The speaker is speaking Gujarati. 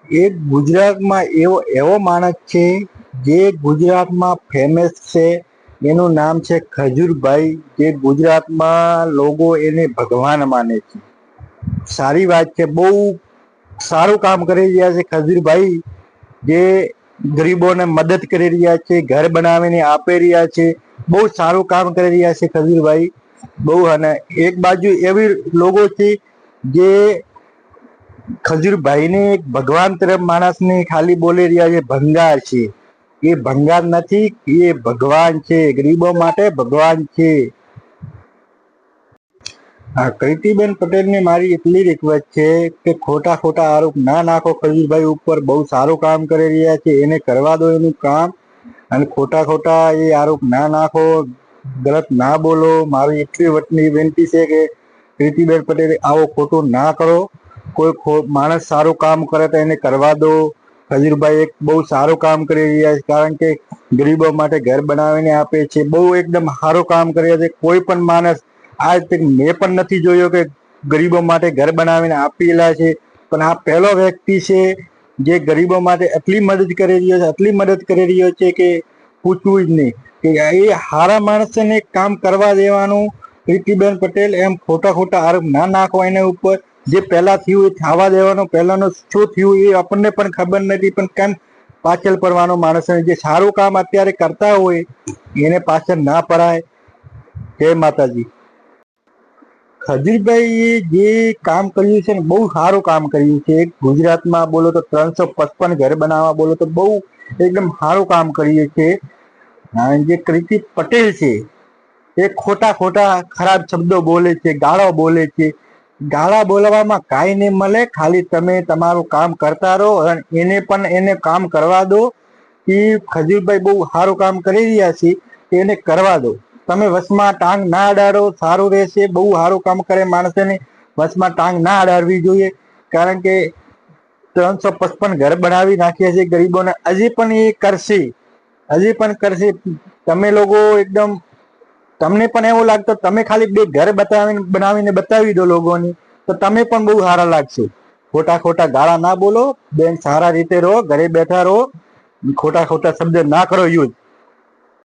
એક ગુજરાતમાં એવો એવો માણસ છે જે ગુજરાતમાં ફેમસ છે. એનું નામ છે ખજૂરભાઈ, જે ગુજરાતમાં લોકો એને ભગવાન માને છે. સારી વાત છે, બહુ સારું કામ કરી રહ્યા છે ખજૂરભાઈ, જે ગરીબોને મદદ કરી રહ્યા છે, ઘર બનાવીને આપી રહ્યા છે. બહુ સારું કામ કરી રહ્યા છે ખજૂરભાઈ બહુ. અને એક બાજુ એવી લોકો છે જે ખજૂરભાઈ ને એક ભગવાન તરફ માણસને ખાલી બોલી રહ્યા છે ભંગાર છે. એ ભંગાર નથી, એ ભગવાન છે, ગરીબો માટે ભગવાન છે. હા, કૃતિબેન પટેલ ને મારી એટલી રિક્વેસ્ટ છે કે ખોટા ખોટા આરોપ ના નાખો ખજૂરભાઈ ઉપર. બહુ સારું કામ કરી રહ્યા છે, એને કરવા દો એનું કામ. અને ખોટા ખોટા એ આરોપ ના નાખો, ગલત ના બોલો. મારી એટલી વટની વિનંતી છે કે કૃતિબેન પટેલ આવો ખોટું ના કરો. કોઈ માણસ સારું કામ કરે તો એને કરવા દો. ખજૂરભાઈ એક બહુ સારું કામ કરી રહ્યા છે, કારણ કે ગરીબો માટે ઘર બનાવીને આપે છે. બહુ એકદમ સારું કામ કરી રહ્યા છે. કોઈ પણ માણસ આજ તક મેં પણ નથી જોયો કે ગરીબો માટે ઘર બનાવીને આપેલા છે. પણ આ પહેલો વ્યક્તિ છે જે ગરીબો માટે આટલી મદદ કરી રહ્યો છે, આટલી મદદ કરી રહ્યો છે કે પૂછવું જ નહીં. કે એ હારા માણસને કામ કરવા દેવાનું. કૃતિબેન પટેલ એમ ખોટા ખોટા આરોપ ના નાખો એના ઉપર. જે પહેલા થયું એ થવા દેવાનું. પહેલાનું શું થયું એ આપણને પણ ખબર નથી, પણ કેમ પાછળ પડવાનો માણસને? જે સારું કામ અત્યારે કરતા હોય એને પાછળ ના પડાય. જય માતાજી. ખજૂરભાઈ જે કામ કર્યું છે ને, બહુ સારું કામ કર્યું છે. ગુજરાતમાં બોલો તો 355 ઘર બનાવવા, બોલો તો બહુ એકદમ સારું કામ કર્યું છે. જે કૃતિ પટેલ છે એ ખોટા ખોટા ખરાબ શબ્દો બોલે છે, ગાળો બોલે છે. ગાળા બોલવામાં કાંઈ નહીં મળે, ખાલી તમે તમારું કામ કરતા રહો અને એને પણ એને કામ કરવા દો. કે ખજૂરભાઈ બહુ સારું કામ કરી રહ્યા છે, એને કરવા દો. તમે વચમાં ટાંગ ના અડાડો, સારું રહેશે. બહુ સારું કામ કરે માણસોને વચમાં ટાંગ ના અડાડવી જોઈએ, કારણ કે 355 ઘર બનાવી નાખ્યા છે ગરીબોને. હજી પણ એ કરશે, હજી પણ કરશે. તમે લોકો એકદમ, તમને પણ એવું લાગતો તમે ખાલી બે ઘર બનાવીને બતાવી દો લોકોની, તો તમે પણ બહુ સારા લાગશે. ખોટા ખોટા ગાળા ના બોલો બેન, સારા રીતે રહો, ઘરે બેઠા રહો. ખોટા ખોટા શબ્દ ના કરો યુઝ.